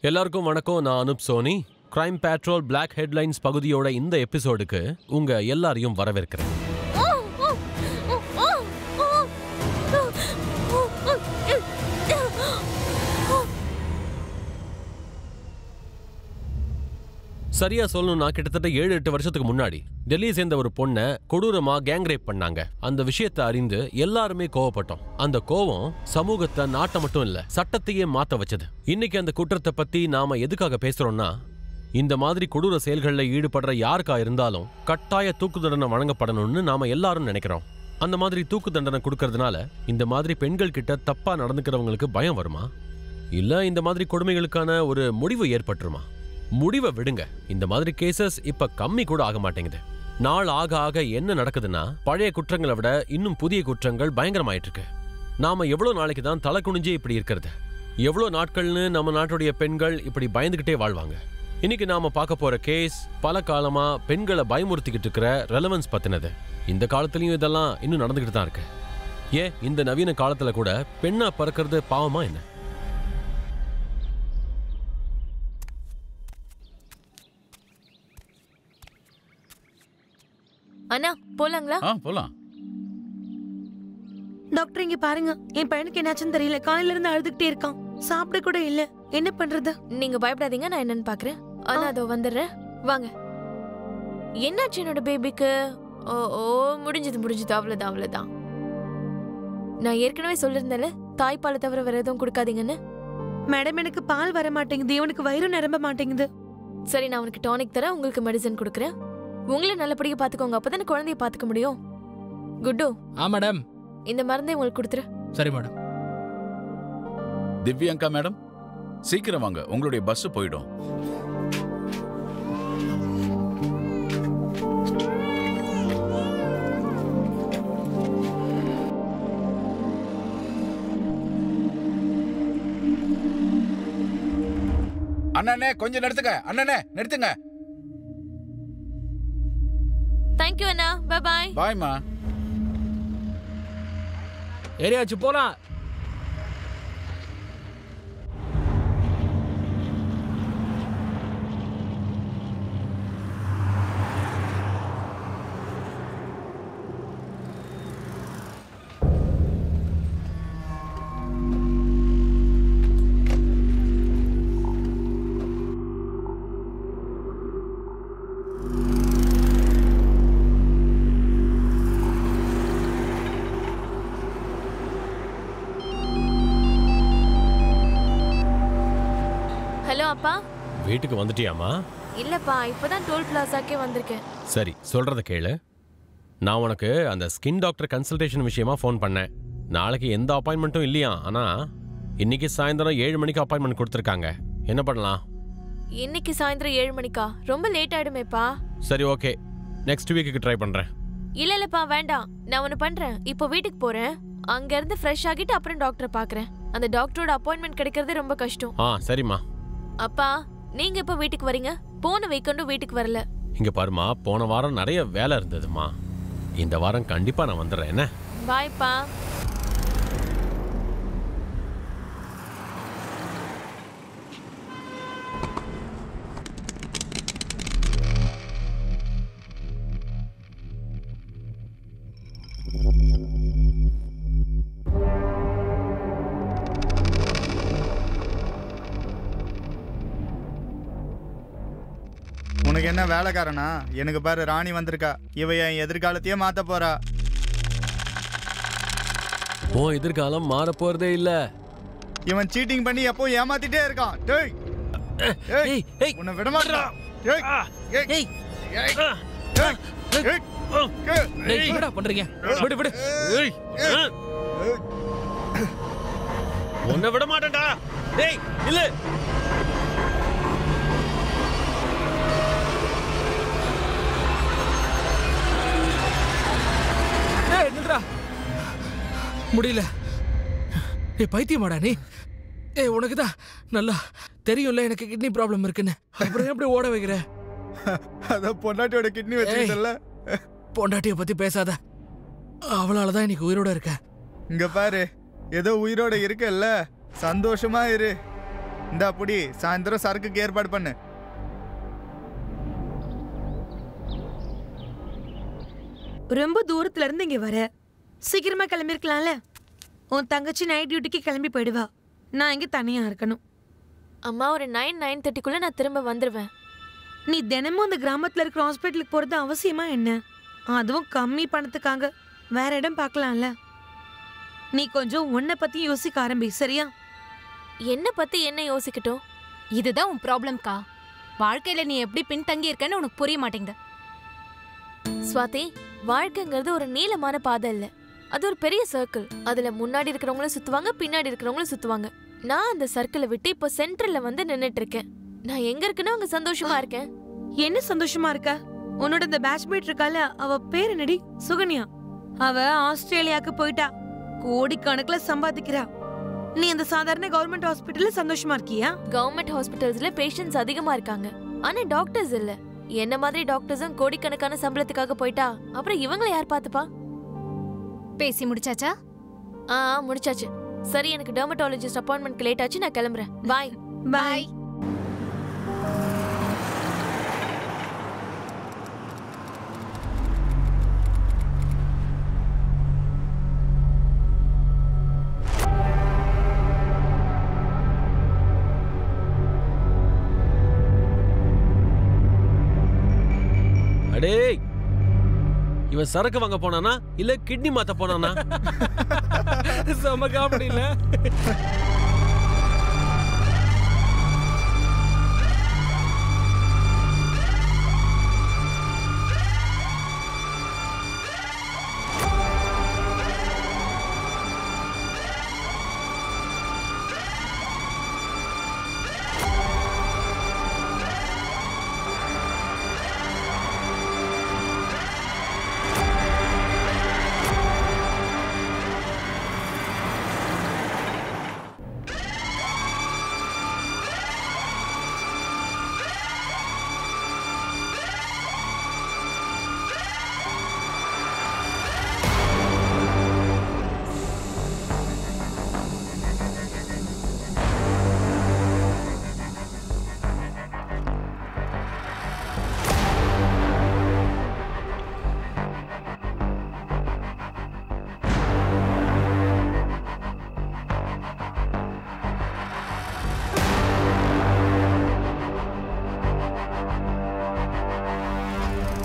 எல்லாருக்கும் வணக்கம். நான் Anup Soni. Crime patrol black headlines பகுதியோட இந்த எபிசோடுக்கு உங்க எல்லாரையும் வரவேற்கிறேன். சரியா சொல்லணும்னா கிட்டத்தட்ட 7-8 வருஷத்துக்கு முன்னாடி டெல்லியை சேர்ந்த ஒரு பொண்ணை கொடூரமா கேங் ரேப் பண்ணாங்க. அந்த விஷயத்தை அறிந்து எல்லாருமே கோவப்பட்டோம். அந்த கோவம் சமூகத்தை, நாட்டை மட்டும் இல்ல, சட்டத்தையே மாத்த வச்சது. இன்னைக்கு அந்த குற்றத்தை பத்தி நாம எதுக்காக பேசுறோம்னா, இந்த மாதிரி கொடூர செயல்களில் ஈடுபடுற யாருக்கா இருந்தாலும் கட்டாய தூக்கு தண்டனை வழங்கப்படணும்னு நாம எல்லாரும் நினைக்கிறோம். அந்த மாதிரி தூக்கு தண்டனை கொடுக்கறதுனால இந்த மாதிரி பெண்கள் கிட்ட தப்பா நடந்துக்கிறவங்களுக்கு பயம் வருமா, இல்ல இந்த மாதிரி கொடுமைகளுக்கான ஒரு முடிவு ஏற்பட்டுருமா? முடிவை விடுங்க, இந்த மாதிரி கேசஸ் இப்ப கம்மி கூட ஆக மாட்டேங்குது. நாள் ஆக ஆக என்ன நடக்குதுன்னா, பழைய குற்றங்களை விட இன்னும் புதிய குற்றங்கள் பயங்கரமாயிட்டு இருக்கு. நாம எவ்வளவு நாளைக்கு தான் தலை குனிஞ்சே இப்படி இருக்கிறது? எவ்வளவு நாட்கள்னு நம்ம நாட்டுடைய பெண்கள் இப்படி பயந்துகிட்டே வாழ்வாங்க? இன்னைக்கு நாம பார்க்க போற கேஸ் பல காலமா பெண்களை பயமுறுத்திக்கிட்டு இருக்கிற ரெலவன்ஸ் பத்தினது. இந்த காலத்திலயும் இதெல்லாம் இன்னும் நடந்துகிட்டு தான் இருக்கு. ஏன் இந்த நவீன காலத்துல கூட பெண்ணா பறக்கிறது பாவமா என்ன? அண்ணா போலாங்களா? போலாம். டாக்டர் இங்க பாருங்க, என் பையனுக்கு என்னாச்சுன்னு தெரியல. காலையில இருந்து அழுதுகிட்டே இருக்கான், சாப்பிட கூட இல்ல. என்ன பண்றது? நீங்க பயப்படாதீங்க, நான் என்னன்னு பாக்குறேன். அண்ணா அதோ வந்துடுறேன், வாங்க. என்னாச்சு என்னோட பேபிக்கு? ஓ முடிஞ்சது, அவ்வளவுதான். நான் ஏற்கனவே சொல்லிருந்தேன்ல, தாய்ப்பாலை தவிர வேற எதுவும் கொடுக்காதீங்கன்னு. மேடம், எனக்கு பால் வர மாட்டேங்குது, இவனுக்கு வயிறு நிரம்ப மாட்டேங்குது. சரி, நான் உனக்கு டானிக் தரேன், உங்களுக்கு மெடிசன் கொடுக்குறேன். உங்களை நல்லபடியா பாத்துக்கோங்க, அப்பதானே குழந்தைய பாத்துக்க முடியும். குட்டு. மேடம், இந்த மருந்தை உங்களுக்கு கொடுத்துரு. சரி மேடம். திவ்யாங்கா மேடம், சீக்கிரம் வாங்க, உங்களுடைய பஸ் போயிடும். அண்ணனே கொஞ்சம் நிறுத்துங்க. தேங்க்யூ அண்ணா, பை பாய். பாய்மா. ஏரியாச்சு போலாம். ஹலோ அப்பா. வீட்டுக்கு வந்துட்டியாமா? இல்லப்பா, இப்பதான் டோல் பிளாசாக்கே வந்திருக்கேன். சரி, சொல்றத கேளு. நான் உனக்கு அந்த ஸ்கின் டாக்டர் கன்சல்டேஷன் விஷயமா ஃபோன் பண்ணேன். நாளைக்கு எந்த அப்பாயின்மெண்ட்டும் இல்லையா, ஆனா இன்னைக்கு சாயந்தரம் 7 மணிக்கு அப்பாயின்மெண்ட் கொடுத்துருக்காங்க. என்ன பண்ணலாம்? இன்னைக்கு சாயந்தரம் 7 மணிக்கா? ரொம்ப லேட் ஆயிடுமேப்பா. சரி, ஓகே, நெக்ஸ்ட் வீக்குக்கு ட்ரை பண்றேன். இல்லப்பா வேண்டாம், நான் ஒன்னு பண்றேன். இப்போ வீட்டுக்கு போறேன், அங்க இருந்து ஃப்ரெஷ் ஆகிட்டு அப்புறம் டாக்டரை பாக்குறேன். அந்த டாக்டரோட அப்பாயின்மெண்ட் கிடைக்கிறதே ரொம்ப கஷ்டம். சரிம்மா. அப்பா, நீங்க எப்ப வீட்டுக்கு வரீங்க? போன வீக்கெண்டும் வீட்டுக்கு வரல. இங்க பாருமா, போன வாரம் நிறைய வேலை இருந்ததுமா. இந்த வாரம் கண்டிப்பா நான் வந்துடுறேன். என்ன? பாய்ப்பா. உனக்கு என்ன வேலைக்காரனா? எனக்கு பாரு, ராணி வந்திருக்கா. இவ என் எதிர்காலத்தையே மாத்த போறா. ஓ, எதிர்காலம் மாற போறதே இல்ல. இவன் சீட்டிங் பண்ணி எப்போ ஏமாத்திட்டே இருக்கான். உன்னை விட மாட்டான். என்னடா பண்றீங்க? விடு. உன்னை விட மாட்டேன்டா. டேய் இல்ல. முடியல. பைத்தியமாடா நீ? உனக்குதான் நல்லா தெரியும்ல எனக்கு கிட்னி ப்ராப்ளம் இருக்குன்னு. அப்புறம் எப்படி ஓட வைக்கிற? அத பொண்டாட்டியோட கிட்னி வச்சிருக்கல. பொண்டாட்டிய பத்தி பேசாத. அவளாலதான் இன்னைக்கு உயிரோட இருக்க. இங்க பாரு, ஏதோ உயிரோட இருக்கல்ல, சந்தோஷமா இரு. இந்தா புடி, சாயந்தரம் சரக்குக்கு ஏற்பாடு பண்ணு. ரொம்ப தூரத்துல இருந்து இங்க வர சீக்கிரமா கிளம்பிருக்கலாம்ல. உன் தங்கச்சி நைட் டியூட்டிக்கு கிளம்பி போயிடுவா. நான் இங்க தனியா இருக்கணும். அம்மா ஒரு 9:30 நான் திரும்ப வந்துருவேன். நீ தினமும் அந்த கிராமத்துல இருக்கிற ஹாஸ்பிட்டலுக்கு போறது அவசியமா என்ன? அதுவும் கம்மி பணத்துக்காக வேற இடம் பார்க்கலாம்ல. நீ கொஞ்சம் உன்னை பத்தி யோசிக்க ஆரம்பி, சரியா? என்ன பத்தி என்ன யோசிக்கட்டும்? இதுதான் உன் ப்ராப்ளம்க்கா. வாழ்க்கையில நீ எப்படி பின்தங்கி இருக்கன்னு உனக்கு புரிய மாட்டேங்குது. ஸ்வாதி, வாழ்க்கைங்கிறது ஒரு நீளமான பாதை இல்ல, அது ஒரு பெரிய சர்க்கிள். அதுல முன்னாடி இருக்கிறவங்களும் சுத்துவாங்க, பின்னாடி இருக்கிறவங்களும் சுத்துவாங்க. நான் அந்த சர்க்கிளை விட்டு இப்போ சென்டர்ல வந்து நின்னுட்டு இருக்கேன். நான் எங்க இருக்குன்னு அங்க சந்தோஷமா இருக்கேன். என்ன சந்தோஷமா இருக்க? உன்னோட இந்த பேட்ச்மேட் இருக்கால, அவ பேர் என்னடி? சுகன்யா. அவ ஆஸ்திரேலியாக்கு போயிட்டா, கோடிக்கணக்குல சம்பாதிக்கிறா. நீ அந்த சாதாரண கவர்மெண்ட் ஹாஸ்பிட்டல்ல சந்தோஷமா இருக்கியா? கவர்மெண்ட் ஹாஸ்பிட்டல்ஸ்ல பேஷண்ட்ஸ் அதிகமா இருக்காங்க, ஆனா டாக்டர்ஸ் இல்ல. என்ன மாதிரி டாக்டர்ஸும் கோடிக்கணக்கான சம்பளத்துக்காக போயிட்டா அப்புறம் இவங்களை யார் பாத்துப்பா? பேசி முடிச்சாச்சா? முடிச்சாச்சு. சரி, எனக்கு டெர்மட்டாலஜிஸ்ட் அப்பாயின்மென்ட்க்கு லேட் ஆச்சு, நான் கிளம்புறேன். பாய். பாய். அடேய், இவன் சரக்கு வாங்க போனானா இல்ல கிட்னி மாத்த போனானா? செம காமெடி இல்ல?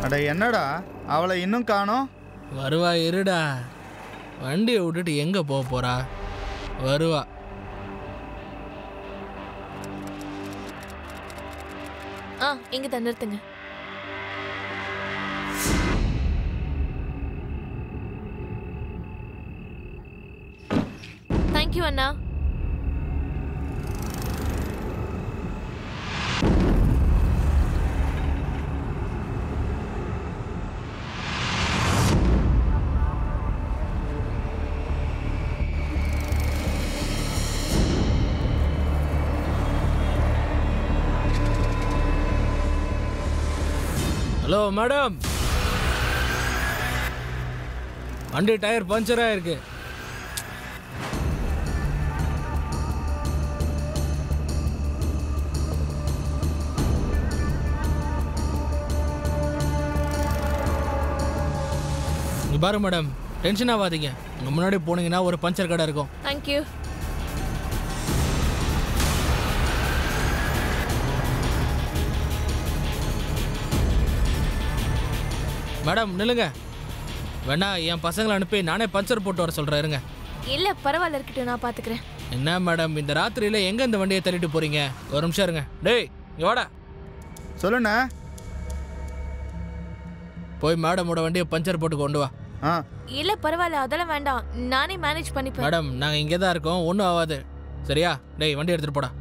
அட என்னடா அவளை இன்னும் காணோம்? வருவா, இருடா. வண்டியை விட்டுட்டு எங்க போக போறா? வருவா. இங்க தான் நிறுத்துங்க. தேங்க்யூ அண்ணா. ஹலோ மேடம், வண்டி டயர் பஞ்சர் ஆயிருக்கு. இங்க பாரு மேடம், டென்ஷன் ஆகாதீங்க. உங்க முன்னாடி போனீங்கன்னா ஒரு பஞ்சர் கடை இருக்கும். தேங்க்யூ. மேடம் நில்லுங்க. வேணா என் பசங்களை அனுப்பி நானே பஞ்சர் போட்டு வர சொல்றேன், இருங்க. இல்ல பரவாயில்ல, இருக்கட்டும், நான் பாத்துக்கிறேன். என்ன மேடம், இந்த ராத்திரியில எங்க இந்த வண்டியை தள்ளிட்டு போறீங்க? ஒரு நிமிஷம் இருங்க. டேய் இங்க வாடா. சொல்லுண்ணா. போய் மேடமோட வண்டியை பஞ்சர் போட்டு கொண்டு வா. இல்ல பரவாயில்ல, அதெல்லாம் வேண்டாம், நானே மேனேஜ் பண்ணிப்பேன். மேடம் நாங்க இங்கே தான் இருக்கோம், ஒன்றும் ஆகாது. சரியா? டேய் வண்டி எடுத்துட்டு போடா.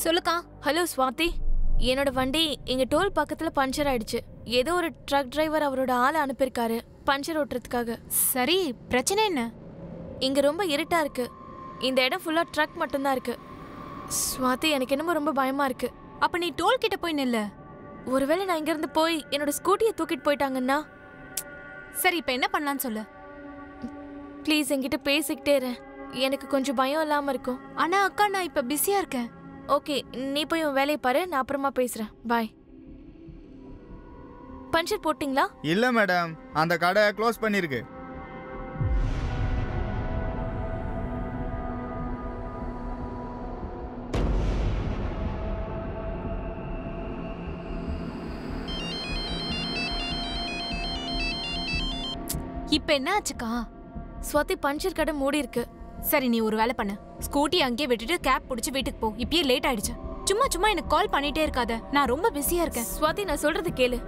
சொல்லுக்கா. ஹலோ ஸ்வாதி, என்னோட வண்டி இங்க டோல் பக்கத்துல பஞ்சர் ஆயிடுச்சு. ஏதோ ஒரு ட்ரக் டிரைவர் அவரோட ஆளை அனுப்பியிருக்காரு பஞ்சர் ஓட்டுறதுக்காக. சரி, பிரச்சனை என்ன? இங்க ரொம்ப இருட்டா இருக்கு. இந்த இடம் ஃபுல்லா ட்ரக் மட்டும்தான் இருக்கு. ஸ்வாதி, எனக்கு என்னமோ ரொம்ப பயமா இருக்கு. அப்ப நீ டோல் கிட்ட போய் நில்ல. ஒருவேளை நான் இங்க இருந்து போய் என்னோட ஸ்கூட்டியை தூக்கிட்டு போயிட்டாங்கன்னா? சரி, இப்ப என்ன பண்ணலாம்னு சொல்லு. ப்ளீஸ் என்கிட்ட பேசிக்கிட்டே இரு. எனக்கு கொஞ்சம் பயம் இல்லாம இருக்கும். ஆனா அக்கா, நான் இப்ப பிஸியா இருக்கேன். ஓகே, நீ போய் உன் வேலையை பாரு, நான் அப்புறமா பேசுறேன். பாய். பஞ்சர் போட்டிங்களா? இல்ல மேடம், அந்த கடை க்ளோஸ் பண்ணிருக்கு. இப்ப என்ன ஆச்சுக்கா? ஸ்வாதி, பஞ்சர் கடை மூடி இருக்கு. சரி, நீ ஒரு வேலை பண்ணு. ஸ்கூட்டி அங்கேயே விட்டுட்டு கேப் பிடிச்சி வீட்டுக்கு போ. இப்பயே லேட் ஆயிடுச்சு. சும்மா சும்மா எனக்கு கால் பண்ணிட்டே இருக்காத. நான் ரொம்ப பிஸியா இருக்கேன். ஸ்வாதி, நான் சொல்றது கேளு.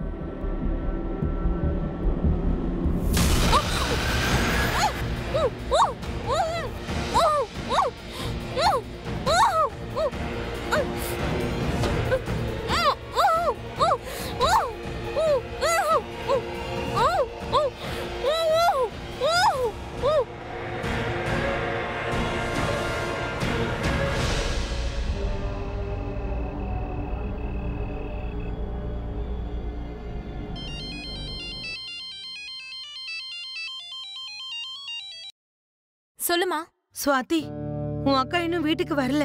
சொல்லுமா. ஸ்வாதி, உன் அக்கா இன்னும் வீட்டுக்கு வரல.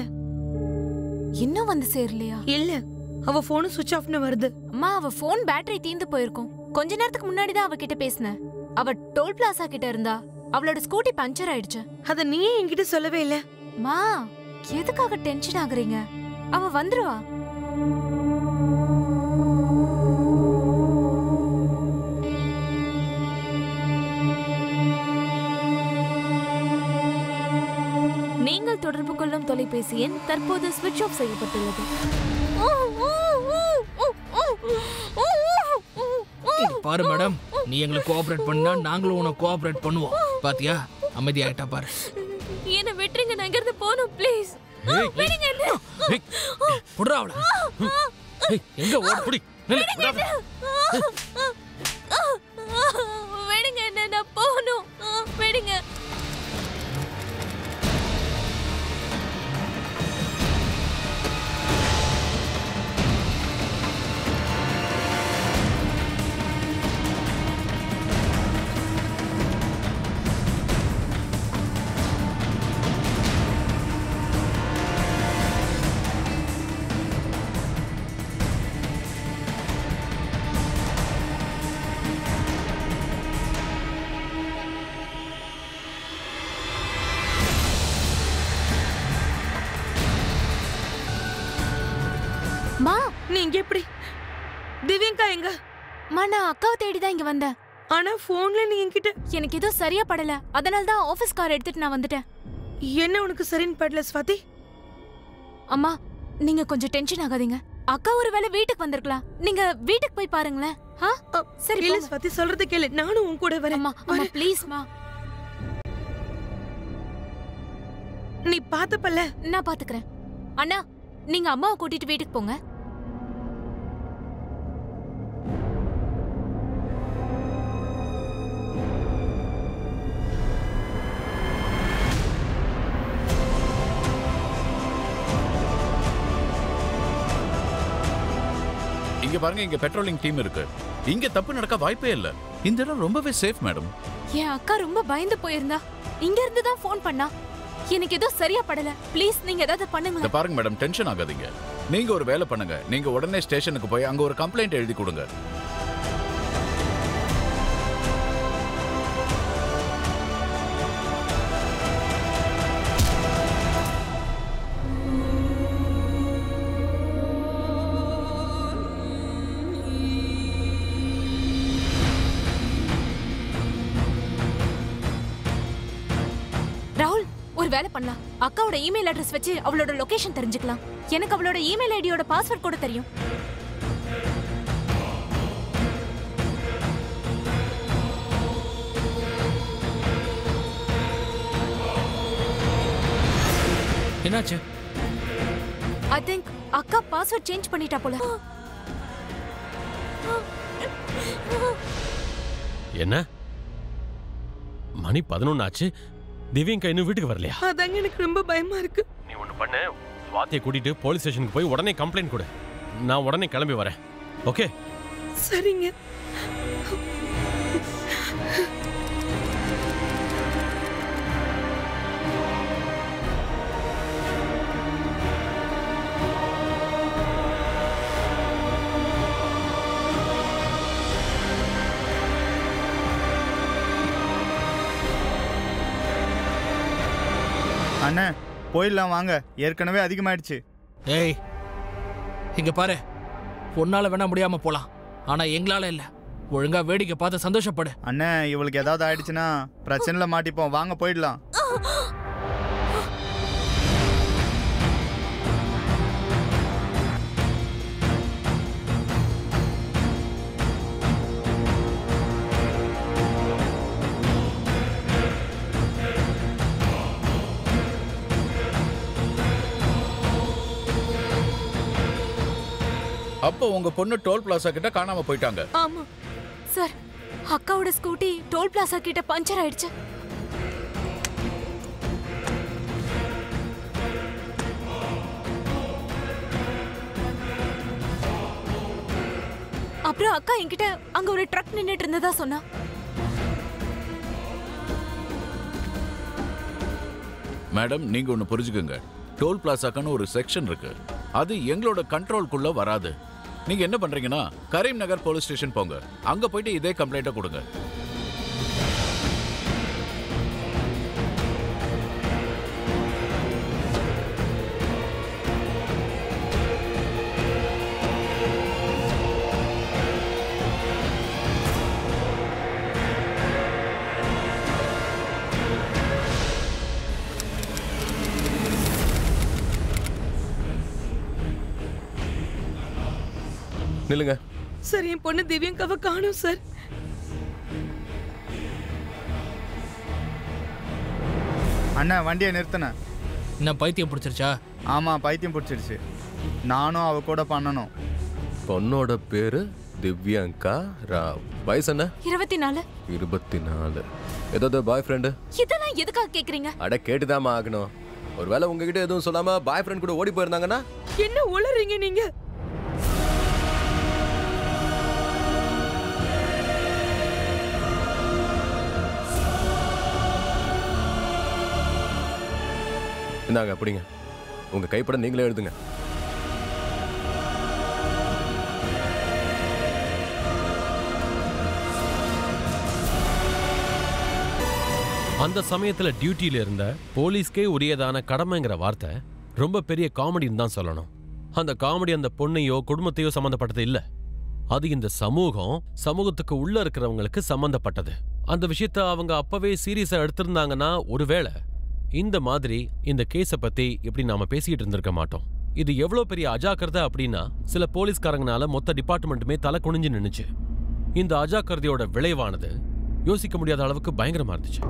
இன்னும் வந்து சேரலையா? இல்ல, அவ போனும் சுவிட்ச் ஆஃப்னு வருது. அம்மா, அவ போன் பேட்டரி தீந்து போயிருக்கும். கொஞ்ச நேரத்துக்கு முன்னாடி தான் அவகிட்ட பேசினேன். அவ டோல் பிளாசா கிட்ட இருந்தா. அவளோட ஸ்கூட்டி பஞ்சர் ஆயிடுச்சு. அத நீயே என்கிட்ட சொல்லவே இல்ல. மா, எதுக்காக டென்ஷன் ஆகுறீங்க? அவ வந்துருவா. நீங்கள் தொடர்பு கொள்ளும் தொலைபேசி எண் தற்போது ஸ்விட்ச் ஆஃப் செய்யப்பட்டுள்ளது. பாரு மேடம், நீ எங்களுக்கு கோஆபரேட் பண்ணா நாங்களும் உனக்கு கோஆபரேட் பண்ணுவோம். பாத்தியா, அமைதியாயிட்டா பாரு. என்ன விட்டுருங்க, நான் இங்க இருந்து போணும் ப்ளீஸ். விடுங்க என்ன. புடுறா அவள. எங்க ஓட புடி. விடுங்க என்ன, நான் போணும். விடுங்க. மா, நீ இங்க எப்படி? திவ்யங்கா எங்க? மா, நான் அக்காவை தேடி தான் இங்க வந்தேன். ஆனா போன்ல நீ என்கிட்ட. எனக்கு ஏதோ சரியா படல. அதனால தான் ஆபீஸ் கார் எடுத்துட்டு நான் வந்துட்டேன். என்ன உனக்கு சரின்னு படல ஸ்வாதி? அம்மா, நீங்க கொஞ்சம் டென்ஷன் ஆகாதீங்க. அக்கா ஒரு வேளை வீட்டுக்கு வந்திருக்கலாம். நீங்க வீட்டுக்கு போய் பாருங்களேன். சரி, இல்ல ஸ்வாதி, சொல்றது கேளு. நானும் உன் கூட வரேன். அம்மா ப்ளீஸ் மா. நீ பாத்தப்பல. நான் பாத்துக்கிறேன். அண்ணா, நீங்க அம்மாவை கூட்டிட்டு வீட்டுக்கு போங்க. இங்க பாருங்க, இங்க பெட்ரோலிங் டீம் இருக்கு. இங்க தப்பு நடக்க வாய்ப்பே இல்ல. இந்த இடம் ரொம்பவே சேஃப் மேடம். என் அக்கா ரொம்ப பயந்து போயிருந்தா. இங்க இருந்து தான் ஃபோன் பண்ணா. எனக்கு ஏதோ சரியா படல. ப்ளீஸ் நீங்க ஏதாவது பண்ணுங்க. பாருங்க மேடம், டென்ஷன் ஆகாதீங்க. நீங்க ஒரு வேலை பண்ணுங்க. நீங்க உடனே ஸ்டேஷனுக்கு போய் அங்க ஒரு கம்ப்ளைண்ட் எழுதி கொடுங்க. ராகுல், ஒரு வேலை பண்ணலாம். அக்காவோட இமெயில் அட்ரஸ் வச்சு அவளோட லொகேஷன் தெரிஞ்சுக்கலாம். எனக்கு அவளோட இமெயில் ஐடியோட பாஸ்வேர்ட் கூட தெரியும். என்னாச்சு? ஐ திங்க் அக்கா பாஸ்வேர்ட் சேஞ்ச் பண்ணிட்டா போல. என்ன மணி 11 ஆச்சு, திவ்யங்கா இன்னும் வீட்டுக்கு வரலையா? அதாங்க எனக்கு ரொம்ப பயமா இருக்கு. நீ ஒண்ணு பண்ணு, சுவாதியை கூட்டிட்டு போலீஸ் ஸ்டேஷனுக்கு போய் உடனே கம்ப்ளைண்ட் கொடு. நான் உடனே கிளம்பி வரேன். ஓகே? சரிங்க. அண்ணே போயிடலாம் வாங்க, ஏற்கனவே அதிகமாயிடுச்சு. ஏய் இங்க பாரு, உன்னால வேணா முடியாம போலாம், ஆனா எங்களால இல்ல. ஒழுங்கா வேடிக்கை பார்த்து சந்தோஷப்படு. அண்ணே இவளுக்கு ஏதாவது ஆயிடுச்சுன்னா பிரச்சனைல மாட்டிப்போம், வாங்க போயிடலாம். அப்போ உங்க பொண்ணு டோல் பிளாசா கிட்ட காணாம போயிட்டாங்க. ஆமா சார், அக்காவோட ஸ்கூட்டி டோல் பிளாசா கிட்ட பஞ்சர் ஆயிடுச்சு. அப்புறம் அக்கா என்கிட்ட அங்க ஒரு ட்ரக் நின்னுட்டு இருந்ததா சொன்னா. மேடம், நீங்க ஒன்னு புரிஞ்சுக்குங்க. டோல் பிளாசாக்கான ஒரு செக்ஷன் இருக்கு, அது எங்களோட கண்ட்ரோல்குள்ள வராது. நீங்க என்ன பண்றீங்கன்னா கரீம் நகர் போலீஸ் ஸ்டேஷன் போங்க, அங்க போயிட்டு இதே கம்ப்ளைண்ட்டை கொடுங்க. நில்லுங்க. சார் என் பொண்ணு திவ்யங்காவை காணோம் சார். அண்ணா வண்டியை நிறுத்தின. என்ன பைத்தியம் பிடிச்சிருச்சா? ஆமா பைத்தியம் பிடிச்சிருச்சு, நானும் அவ கூட பண்ணணும். பொண்ணோட பேரு திவ்யங்கா ராவ். வயசு என்ன? 24. 24. ஏதாவது பாய் ஃப்ரெண்டு? இதெல்லாம் எதுக்காக கேக்குறீங்க? அட கேட்டுதாமா ஆகணும். ஒருவேளை உங்ககிட்ட எதுவும் சொல்லாம பாய் ஃப்ரெண்ட் கூட ஓடி போயிருந்தாங்கன்னா? என்ன உளறீங்க நீங்க? இந்தாங்க அப்படிங்க, உங்க கைப்பட நீங்களே எழுதுங்க. அந்த சமயத்துல டியூட்டியில இருந்த போலீஸ்க்கே உரியதான கடமைங்கிற வார்த்தை ரொம்ப பெரிய காமெடின்னு தான் சொல்லணும். அந்த காமெடி அந்த பொண்ணையோ குடும்பத்தையோ சம்பந்தப்பட்டது இல்ல, அது இந்த சமூகத்துக்கு உள்ள இருக்கிறவங்களுக்கு சம்பந்தப்பட்டது. அந்த விஷயத்த அவங்க அப்பவே சீரியஸா எடுத்திருந்தாங்கன்னா ஒருவேளை இந்த மாதிரி இந்த கேஸை பத்தி இப்படி நாம பேசிக்கிட்டு இருந்திருக்க மாட்டோம். இது எவ்வளவு பெரிய அஜாக்கிரதை அப்படின்னா சில போலீஸ்காரங்கனால மொத்த டிபார்ட்மெண்ட்டுமே தலை குனிஞ்சு நின்னுச்சு. இந்த அஜாக்கிரதையோட விளைவானது யோசிக்க முடியாத அளவுக்கு பயங்கரமா இருந்துச்சு.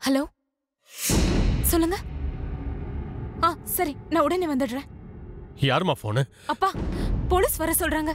ஹலோ, சொல்லுங்க. சரி, நான் உடனே வந்துடுறேன். யாருமா போனு? அப்பா, போலீஸ் வர சொல்றாங்க.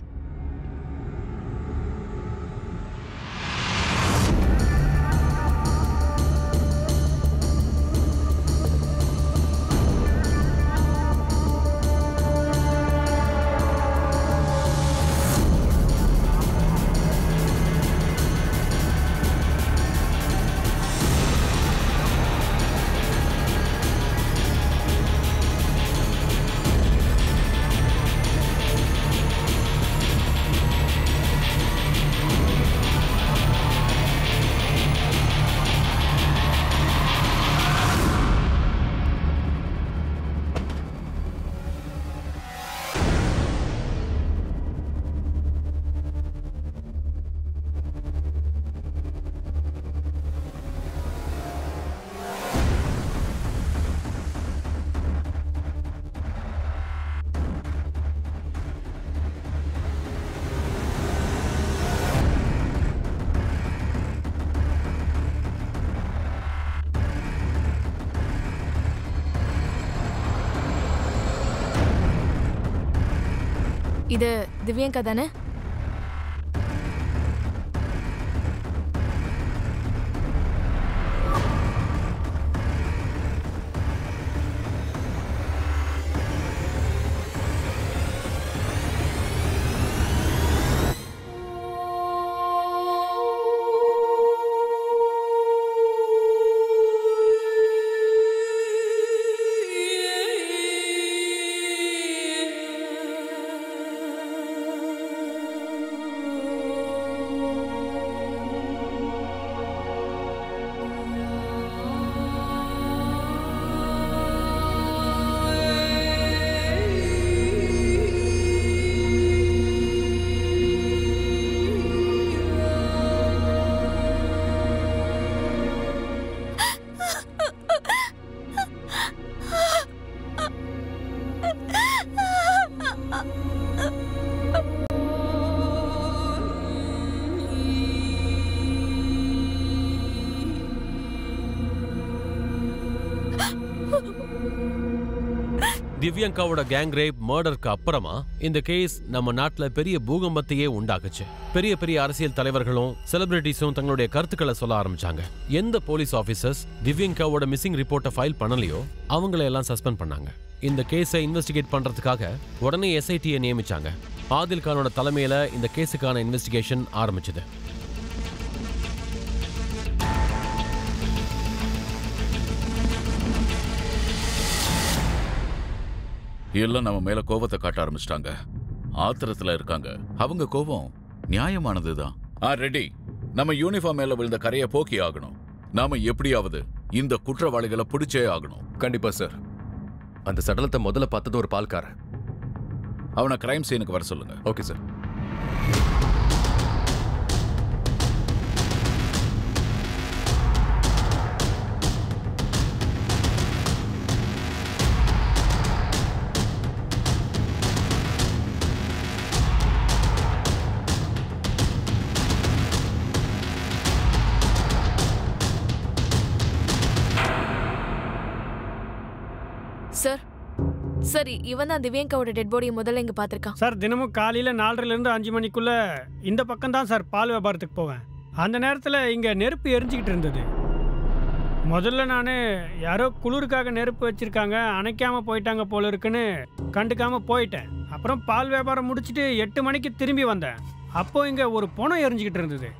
இது திவ்யங்கா தானே? திவ்யங்காவோட கேங் ரேப் மர்டருக்கு அப்புறமா இந்த கேஸ் நம்ம நாட்டுல பெரிய பூகம்பத்தையே உண்டாக்குச்சு. பெரிய பெரிய அரசியல் தலைவர்களும் செலிபிரிட்டிஸும் தங்களுடைய கருத்துக்களை சொல்ல ஆரம்பிச்சாங்க. எந்த போலீஸ் ஆபீசர்ஸ் திவ்யங்காவோட மிஸ்ஸிங் ரிப்போர்ட்டை ஃபைல் பண்ணலையோ அவங்களை எல்லாம் சஸ்பெண்ட் பண்ணாங்க. இந்த கேஸை இன்வெஸ்டிகேட் பண்றதுக்காக உடனே எஸ்ஐடியை நியமிச்சாங்க. ஆதில் கானோட தலைமையில இந்த கேஸுக்கான இன்வெஸ்டிகேஷன் ஆரம்பிச்சது. எல்லாம் நம்ம மேல கோபத்தை காட்ட ஆரம்பிச்சிட்டாங்க. ஆத்திரத்துல இருக்காங்க. அவங்க கோபம் நியாயமானதுதான். ரெடி, நம்ம யூனிஃபார்ம் மேல விழுந்த கரையை போக்கி ஆகணும். நாம எப்படியாவது இந்த குற்றவாளிகளை பிடிச்சே ஆகணும். கண்டிப்பா சார். அந்த சடலத்தை முதல்ல பார்த்தது ஒரு பால்காரன். அவனை கிரைம் சீனுக்கு வர சொல்லுங்க. Okay sir. சார், சரி, இவன் தான் திவ்யங்காவோட டெட் பாடியை முதல்ல இங்க பாத்திருக்கான். சார், தினமும் காலையில 4:30 to 5 மணிக்குள்ள இந்த பக்கம் தான் சார் பால் வியாபாரத்துக்கு போவேன். அந்த நேரத்தில் இங்க நெருப்பு எரிஞ்சுக்கிட்டு இருந்தது. முதல்ல நான் யாரோ குளிருக்காக நெருப்பு வச்சிருக்காங்க, அணைக்காம போயிட்டாங்க போல இருக்குன்னு கண்டுக்காம போயிட்டேன். அப்புறம் பால் வியாபாரம் முடிச்சுட்டு 8 மணிக்கு திரும்பி வந்தேன். அப்போ இங்க ஒரு பொணம் எரிஞ்சுக்கிட்டு இருந்தது.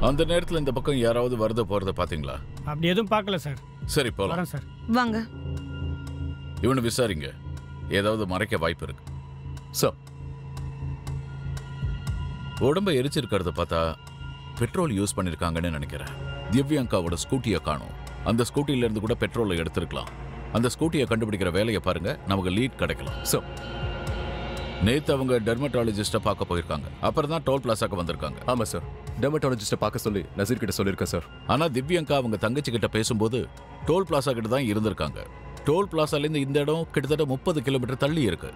அந்த நேரத்துல இந்த பக்கம் யாராவது வரத போறத பாத்தீங்களா? அப்படி எதுவும் பார்க்கல சார். சரி, போலாம் சார். வாங்க. இவனை விசாரிங்க. ஏதாவது மறைக்க வாய்ப்பு இருக்கு. சார், உடம்ப எரிச்சிருக்கிறத பார்த்தா பெட்ரோல் யூஸ் பண்ணிருக்காங்கன்னு நினைக்கிறேன். திவ்யங்காவோட ஸ்கூட்டியை காணும். அந்த ஸ்கூட்டில இருந்து கூட பெட்ரோலை எடுத்திருக்கலாம். அந்த ஸ்கூட்டியை கண்டுபிடிக்கிற வேலையை பாருங்க, நமக்கு லீட் கிடைக்கலாம். சார், நேத்து அவங்க டெர்மட்டாலஜிஸ்ட பார்க்க போயிருக்காங்க. அப்புறம் தான் டோல் பிளாசாக்கு வந்திருக்காங்க. ஆமா சார். டெர்மட்டாலஜிஸ்ட பார்க்க சொல்லி நசீர் கிட்ட சொல்லியிருக்கேன் சார். ஆனா திவ்யங்கா அவங்க தங்கச்சி கிட்ட பேசும்போது டோல் பிளாசா கிட்ட தான் இருந்திருக்காங்க. டோல் பிளாசால இருந்து இந்த இடம் கிட்டத்தட்ட 30 கிலோமீட்டர் தள்ளி இருக்கு.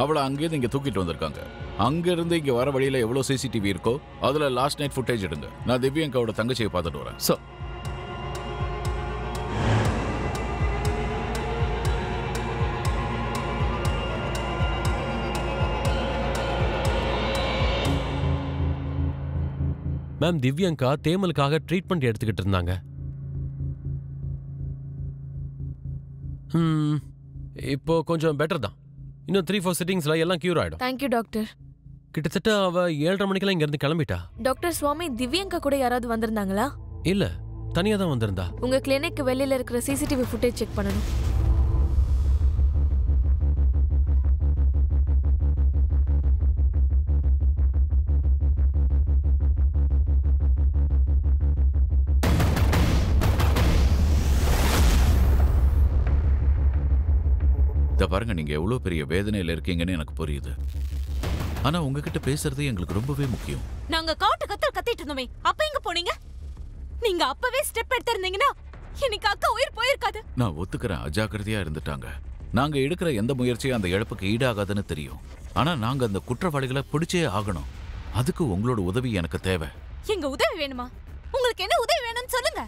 அவளை அங்கேயிருந்து இங்க தூக்கிட்டு வந்திருக்காங்க. அங்கிருந்து இங்க வர வழியில எவ்வளவு சிசிடிவி இருக்கோ அதுல லாஸ்ட் நைட் ஃபுட்டேஜ் எடுங்க. நான் திவ்யங்காவோட தங்கச்சியை பார்த்துட்டு வரேன். சார் மேம், திவ்யங்கா தேமலுக்காக ட்ரீட்மெண்ட் எடுத்துக்கிட்டு இருந்தாங்க. இப்போ கொஞ்சம் பெட்டர் தான். இன்னும் 3-4 சிட்டிங்ஸ்ல எல்லாம் கியூர் ஆயிடும். Thank you doctor. கிட்டத்தட்ட அவ 7:30 மணிக்கெல்லாம் இங்க இருந்து கிளம்பிட்டா. டாக்டர் சுவாமி, திவ்யங்கா கூட யாராவது வந்திருந்தாங்களா? இல்ல, தனியா தான் வந்திருந்தா. உங்க கிளினிக் வெளியில இருக்கிற சிசிடிவி ஃபுட்டேஜ் செக் பண்ணணும். இத பாருங்க, நீங்க எவ்வளவு பெரிய வேதனையில இருக்கீங்கன்னு எனக்கு புரியுது. ஆனா உங்ககிட்ட பேசுறது எங்களுக்கு ரொம்பவே முக்கியம். நாங்க காட்டு கத்தல் கத்திட்டு இருந்தோமே, அப்ப எங்க போனீங்க? நீங்க அப்பவே ஸ்டெப் எடுத்திருந்தீங்கன்னா எனக்கு அக்கா உயிர் போயிருக்காது. நான் ஒத்துக்கிறேன், அஜாக்கிரதையா இருந்துட்டாங்க. நாங்க எடுக்கிற எந்த முயற்சியும் அந்த இழப்புக்கு ஈடாகாதுன்னு தெரியும். ஆனா நாங்க அந்த குற்றவாளிகளை பிடிச்சே ஆகணும். அதுக்கு உங்களோட உதவி எனக்கு தேவை. எங்க உதவி வேணுமா? உங்களுக்கு என்ன உதவி வேணும்னு சொல்லுங்க.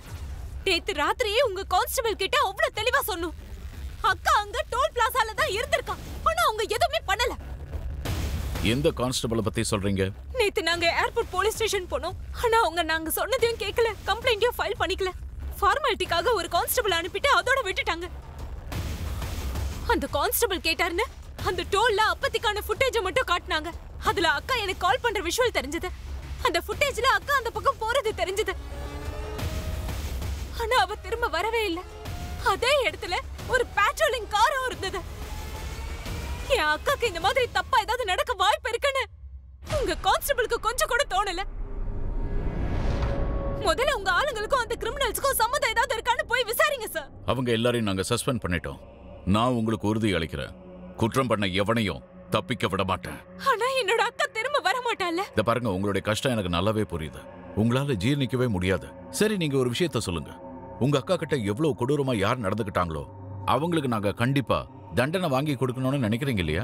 நேத்து ராத்திரியே உங்க கான்ஸ்டபிள் கிட்ட அவ்வளவு தெளிவா சொன்னோம். அக்கா அங்க டோல் பிளாசால தான் இருந்திருக்கா. ஆனா அவங்க எதுவுமே பண்ணல. எந்த கான்ஸ்டபிளை பத்தி சொல்றீங்க? நேத்து நாங்க ஏர்போர்ட் போலீஸ் ஸ்டேஷன் போனோம். ஆனா அவங்க நாங்க சொன்னதையும் கேட்கல, கம்ப்ளைண்ட்டையும் ஃபைல் பண்ணிக்கல. ஃபார்மாலிட்டிக்காக ஒரு கான்ஸ்டபிள் அனுப்பிட்டு அதோட விட்டுட்டாங்க. அந்த கான்ஸ்டபிள் கேட்டாருன்னு அந்த டோல்ல அப்பத்திக்கான ஃபுட்டேஜ மட்டும் காட்டினாங்க. அதுல அக்கா எனக்கு கால் பண்ற விஷுவல் தெரிஞ்சது. அந்த ஃபுட்டேஜ்ல அக்கா அந்த பக்கம் போறது தெரிஞ்சது. ஆனா அவ திரும்ப வரவே இல்லை. அதே இடத்துல ஒரு பேட்ரோலிங் காரும் இருந்தது. என் அக்காக்கு இந்த மாதிரி தப்பா ஏதாவது நடக்க வாய்ப்பு இருக்குன்னு உங்க கான்ஸ்டபிளுக்கு கொஞ்சம் கூட தோணல. முதல்ல உங்க ஆளுங்களுக்கும் அந்த கிரிமினல்ஸ்க்கும் சம்மந்தம் ஏதாவது இருக்கான்னு போய் விசாரிங்க சார். அவங்க எல்லாரையும் நாங்க சஸ்பெண்ட் பண்ணிட்டோம். நான் உங்களுக்கு உறுதி அளிக்கிறேன், குற்றம் பண்ண எவனையும் தப்பிக்க விட மாட்டேன். ஆனா என்னோட அக்கா திரும்ப வர மாட்டாள்ல. இத பாருங்க, உங்களுடைய கஷ்டம் எனக்கு நல்லாவே புரியுது. உங்களால ஜீர்ணிக்கவே முடியாது. சரி, நீங்க ஒரு விஷயத்த சொல்லுங்க. உங்க அக்கா கிட்ட எவ்வளவு கொடூரமா யார் நடந்துக்கிட்டாங்களோ அவங்களுக்கு நாங்க கண்டிப்பா தண்டனை வாங்கி கொடுக்கணும்னு நினைக்கிறீங்க இல்லையா?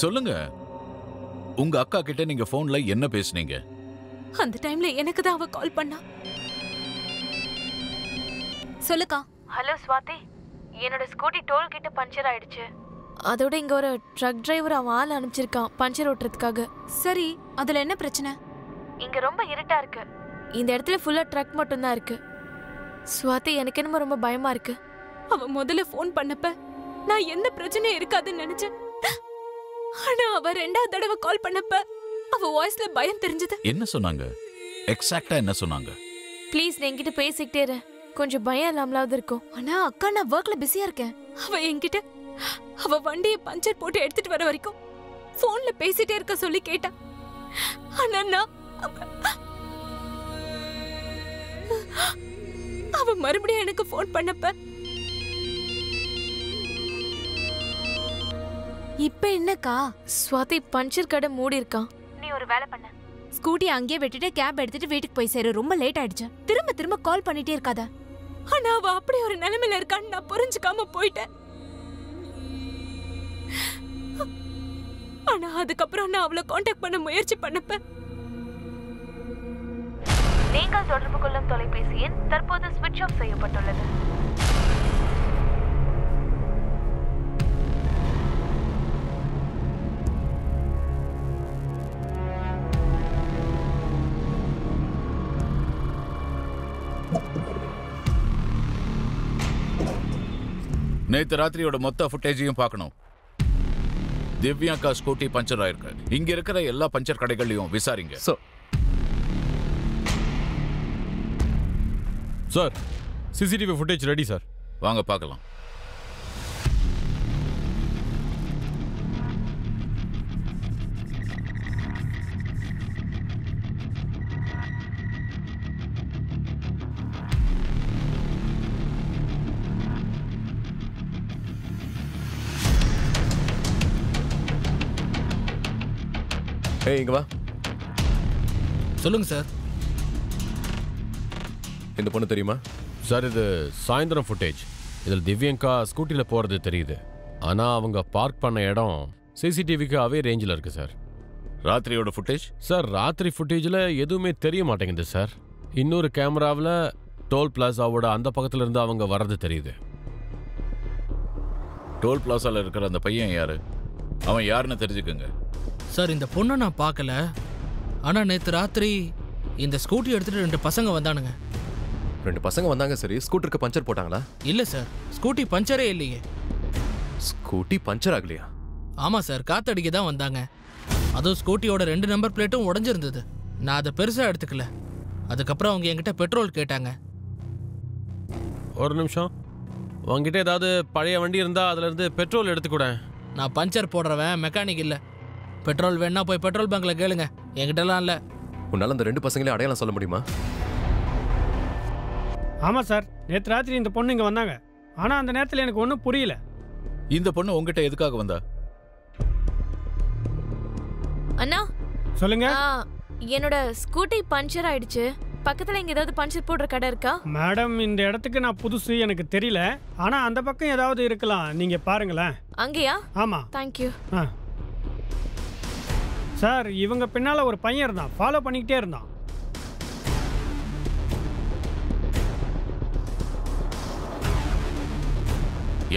சொல்லுங்க, உங்க அக்கா கிட்ட நீங்க போன்ல என்ன பேசுனீங்க? அந்த டைம்ல எனக்கு தான் அவ கால் பண்ணா. சொல்லுக்கா. ஹலோ ஸ்வாதி, என்னோட ஸ்கூட்டி டோல் கிட்ட பஞ்சர் ஆயிடுச்சு. அதோட இங்க ஒரு ட்ரக் டிரைவர் அவன் ஆள் அனுப்பிச்சிருக்கான் பஞ்சர் ஓட்டுறதுக்காக. சரி, அதுல என்ன பிரச்சனை? இங்க ரொம்ப இருட்டா இருக்கு. இந்த இடத்துல ஃபுல்லா ட்ரக் மட்டும் தான் இருக்கு. ஸ்வாதி, எனக்கு என்னமோ ரொம்ப பயமா இருக்கு. அவ முதல்ல போன் பண்ணப்ப நான் எந்த பிரச்சனையும் இருக்காதுன்னு நினைச்சேன். ஆனா அவ ரெண்டாவது தடவை கால் பண்ணப்ப அவ வாய்ஸ்ல பயம் தெரிஞ்சது. என்ன சொன்னாங்க? எக்ஸாக்ட்டா என்ன சொன்னாங்க? ப்ளீஸ் என்கிட்ட பேசிக்கிட்டே இரு, கொஞ்சம் பயம் இல்லாமலாவது இருக்கும். ஆனா அக்கா, நான் ஒர்க்ல பிஸியா இருக்கேன். அவ என்கிட்ட அவ வண்டியை பஞ்சர் போட்டு எடுத்துட்டு வர வரைக்கும் போன்ல பேசிட்டே இருக்க சொல்லி கேட்டா. ஆனா நான் அவ மறுபடியும் எனக்கு போன் பண்ணப்ப இப்ப என்னக்கா? ஸ்வாதி, பஞ்சர் கடை மூடி இருக்கான். நீ ஒரு வேலை பண்ண, ஸ்கூட்டி அங்கேயே விட்டுட்டு கேப் எடுத்துட்டு வீட்டுக்கு போய் சேரு. ரொம்ப லேட் ஆயிடுச்சு. திரும்ப திரும்ப கால் பண்ணிட்டே இருக்காத. ஆனா அவ அப்படி ஒரு நிலைமையில இருக்கான்னு நான் புரிஞ்சுக்காம போயிட்டேன். ஆனா அதுக்கப்புறம் நான் அவளை காண்டாக்ட் பண்ண முயற்சி பண்ணப்ப நீங்கள் தொடர்பு கொள்ளும் தொலைபேசி எண் தற்போது ஸ்விட்ச் ஆஃப் செய்யப்பட்டுள்ளது. நேத்து ராத்திரியோட மொத்த ஃபுட்டேஜையும் பார்க்கணும். திவ்யாக்கா ஸ்கூட்டி பஞ்சர் ஆயிருக்கு. இங்க இருக்கிற எல்லா பஞ்சர் கடைகளையும் விசாரிங்க. Sir, CCTV footage ready sir. வாங்க பார்க்கலாம். ஏய், இங்க வா. சொல்லுங்க சார். இந்த பொண்ணு தெரியுமா? சார், இது சாயந்தரம் ஃபுட்டேஜ். இதில் திவ்யங்கா ஸ்கூட்டியில் போகிறது தெரியுது. ஆனால் அவங்க பார்க் பண்ண இடம் சிசிடிவிக்கு அவே ரேஞ்சில் இருக்கு சார். ராத்திரியோட ஃபுட்டேஜ்? சார் ராத்திரி ஃபுட்டேஜில் எதுவுமே தெரிய மாட்டேங்குது சார். இன்னொரு கேமராவில் டோல் பிளாசாவோட அந்த பக்கத்துல இருந்து அவங்க வர்றது தெரியுது. டோல் பிளாசால இருக்கிற அந்த பையன் யாரு? அவன் யாருன்னு தெரிஞ்சுக்கங்க. சார் இந்த பொண்ணை நான் பார்க்கல, ஆனால் நேற்று ராத்திரி இந்த ஸ்கூட்டி எடுத்துட்டு 2 பசங்க வந்தானுங்க. 2 பசங்க வந்தாங்க, சரி. ஸ்கூட்டருக்கு பஞ்சர் போட்டாங்களா? இல்லை சார், ஸ்கூட்டி பஞ்சரே இல்லையே. ஸ்கூட்டி பஞ்சர் ஆகலையா? ஆமாம் சார், காத்தடிக்க தான் வந்தாங்க. அதுவும் ஸ்கூட்டியோட 2 நம்பர் பிளேட்டும் உடஞ்சிருந்தது. நான் அதை பெருசாக எடுத்துக்கல. அதுக்கப்புறம் அவங்க என்கிட்ட பெட்ரோல் கேட்டாங்க. ஒரு நிமிஷம், உங்ககிட்ட ஏதாவது பழைய வண்டி இருந்தா அதுல இருந்து பெட்ரோல் எடுத்துக்கூட. நான் பஞ்சர் போடுறவன், மெக்கானிக் இல்லை. பெட்ரோல் வேணா போய் பெட்ரோல் பங்க்ல கேளுங்க, என்கிட்டலாம் இல்லை. உன்னால அந்த 2 பசங்களையும் அடையாளம் சொல்ல முடியுமா? ஆமாம் சார், நேற்று ராத்திரி இந்த பொண்ணு இங்கே வந்தாங்க. ஆனால் அந்த நேரத்தில் எனக்கு ஒன்றும் புரியல. இந்த பொண்ணு உங்ககிட்ட எதுக்காக வந்தா? அண்ணா சொல்லுங்க. என்னோட ஸ்கூட்டி பஞ்சர் ஆயிடுச்சு. பக்கத்துல இங்க ஏதாவது பஞ்சர் போடுற கடை இருக்கா? மேடம், இந்த இடத்துக்கு நான் புதுசு, எனக்கு தெரியல. ஆனால் அந்த பக்கம் ஏதாவது இருக்கலாம், நீங்கள் பாருங்களேன். அங்கேயா? ஆமாம். தேங்க்யூ. சார், இவங்க பின்னால் ஒரு பையன் இருந்தான், ஃபாலோ பண்ணிக்கிட்டே இருந்தான்.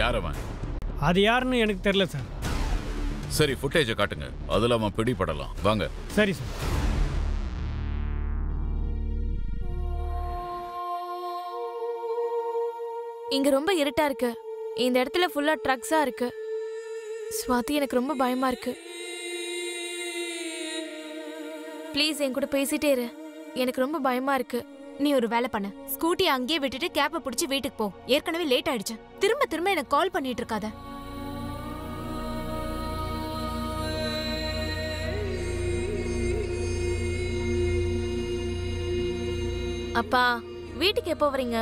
யார் அவன்? அது யாருன்னு எனக்கு தெரியல சார். சரி, ஃபுட்டேஜை காட்டுங்க, அதில் அவன் பிடிபடலாம். வாங்க. சரி சார். இங்க ரொம்ப இருட்டா இருக்கு. இந்த இடத்துல ஃபுல்லா ட்ரக்ஸா இருக்கு. ஸ்வாதி, எனக்கு ரொம்ப பயமா இருக்கு. ப்ளீஸ் என் கூட பேசிட்டே இரு. எனக்கு ரொம்ப பயமா இருக்கு. நீ ஒரு வேலை பண்ணு, ஸ்கூட்டி அங்கேயே விட்டுட்டு கேப்பை பிடிச்சி வீட்டுக்கு போ. ஏற்கனவே லேட் ஆயிடுச்சு. திரும்ப திரும்ப எனக்கு கால் பண்ணிட்டு இருக்காத. அப்பா, வீட்டுக்கு எப்போ வரீங்க?